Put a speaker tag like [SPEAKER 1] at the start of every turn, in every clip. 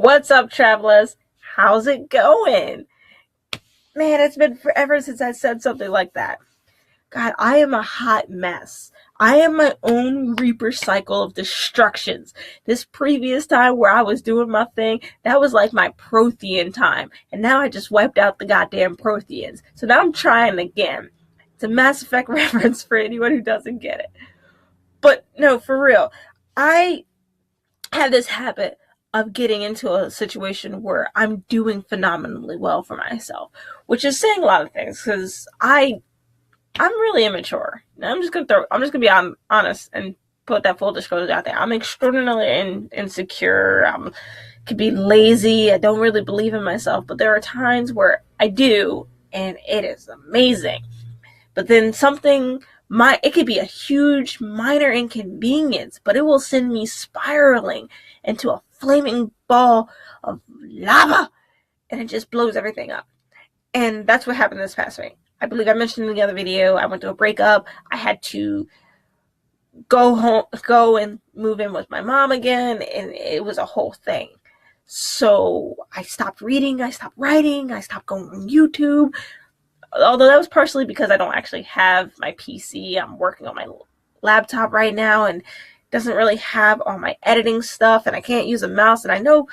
[SPEAKER 1] What's up, travelers? How's it going? Man, it's been forever since I said something like that. God, I am a hot mess. I am my own Reaper cycle of destructions. This previous time where I was doing my thing, that was like my Prothean time. And now I just wiped out the goddamn Protheans. So now I'm trying again. It's a Mass Effect reference for anyone who doesn't get it. But no, for real. I have this habit of getting into a situation where I'm doing phenomenally well for myself, which is saying a lot of things because I'm really immature. I'm just gonna be honest and put that full disclosure out there. I'm extraordinarily insecure. Could be lazy. I don't really believe in myself, but there are times where I do, and it is amazing. But then it could be a huge minor inconvenience, but it will send me spiraling into a flaming ball of lava, and it just blows everything up. And that's what happened this past week. I believe I mentioned in the other video, I went through a breakup. I had to go and move in with my mom again, and it was a whole thing. So I stopped reading, I stopped writing, I stopped going on YouTube. Although that was partially because I don't actually have my PC. I'm working on my laptop right now and it doesn't really have all my editing stuff, and I can't use a mouse. And I know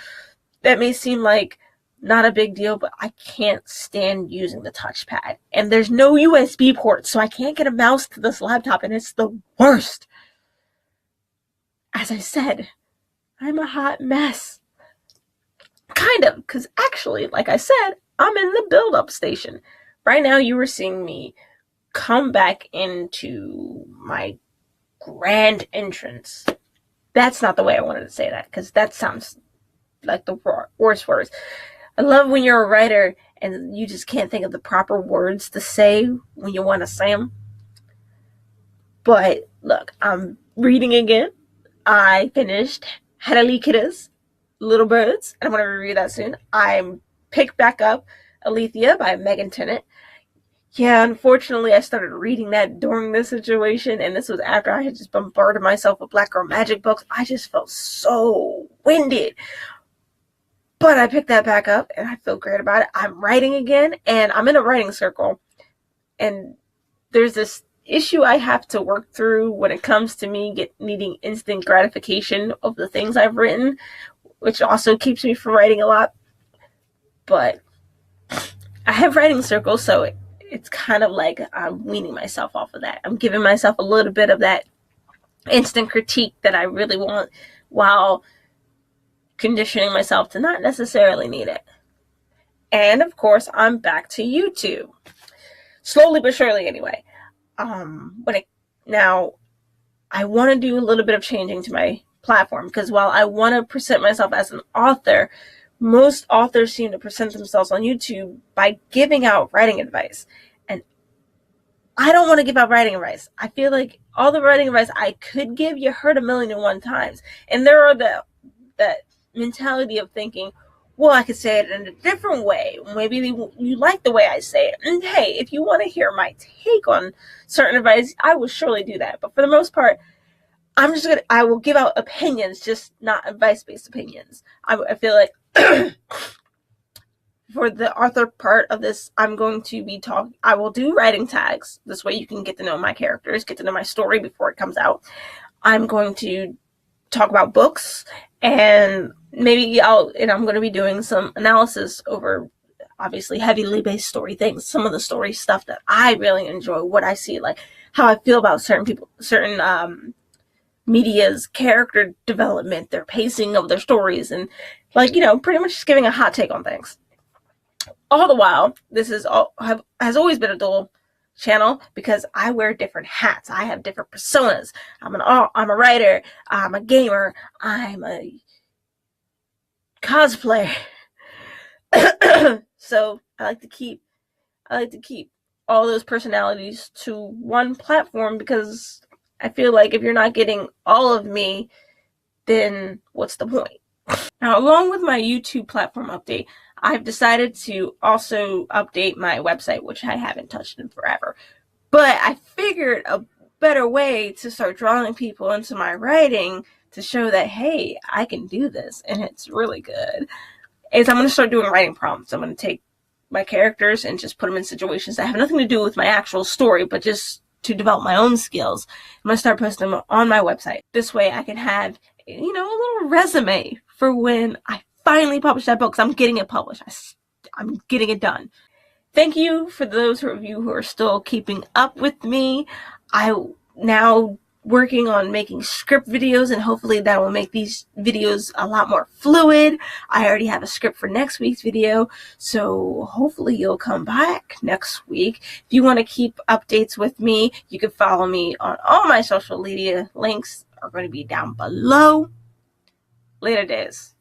[SPEAKER 1] that may seem like not a big deal, but I can't stand using the touchpad. And there's no USB port, so I can't get a mouse to this laptop, and it's the worst. As I said, I'm a hot mess. Kind of, because actually, like I said, I'm in the build-up station. Right now, you were seeing me come back into my grand entrance. That's not the way I wanted to say that, because that sounds like the worst words. I love when you're a writer and you just can't think of the proper words to say when you want to say them. But look, I'm reading again. I finished Heralikida's Little Birds, and I'm going to review that soon. I'm picked back up Alethea by Megan Tennant. Yeah, unfortunately, I started reading that during this situation, and this was after I had just bombarded myself with Black Girl Magic books. I just felt so winded. But I picked that back up, and I feel great about it. I'm writing again, and I'm in a writing circle. And there's this issue I have to work through when it comes to me needing instant gratification of the things I've written, which also keeps me from writing a lot. But I have writing circles, so it's kind of like I'm weaning myself off of that. I'm giving myself a little bit of that instant critique that I really want, while conditioning myself to not necessarily need it. And of course, I'm back to YouTube. Slowly but surely anyway. Now, I want to do a little bit of changing to my platform, because while I want to present myself as an author, most authors seem to present themselves on YouTube by giving out writing advice. And I don't want to give out writing advice. I feel like all the writing advice I could give, you heard 1,000,001 times. And there are that mentality of thinking, well, I could say it in a different way. Maybe you like the way I say it. And hey, if you want to hear my take on certain advice, I will surely do that. But for the most part, I will give out opinions, just not advice-based opinions. I feel like for the author part of this, I'm going to be I will do writing tags. This way you can get to know my characters, get to know my story before it comes out. I'm going to talk about books, and maybe I'm going to be doing some analysis over obviously heavily based story things, some of the story stuff that I really enjoy, what I see, like how I feel about certain media's character development, their pacing of their stories, and pretty much just giving a hot take on things. All the while, this has always been a dual channel, because I wear different hats. I have different personas. I'm a writer. I'm a gamer. I'm a cosplayer. So I like to keep all those personalities to one platform, because I feel like if you're not getting all of me, then what's the point? Now, along with my YouTube platform update, I've decided to also update my website, which I haven't touched in forever. But I figured a better way to start drawing people into my writing to show that, hey, I can do this, and it's really good, is I'm going to start doing writing prompts. I'm going to take my characters and just put them in situations that have nothing to do with my actual story, but just to develop my own skills. I'm going to start posting them on my website. This way I can have, a little resume for when I finally publish that book, because I'm getting it published. I'm getting it done. Thank you for those of you who are still keeping up with me. I now working on making script videos, and hopefully that will make these videos a lot more fluid. I already have a script for next week's video, so hopefully you'll come back next week. If you want to keep updates with me, you can follow me on all my social media. Links are going to be down below. Later days.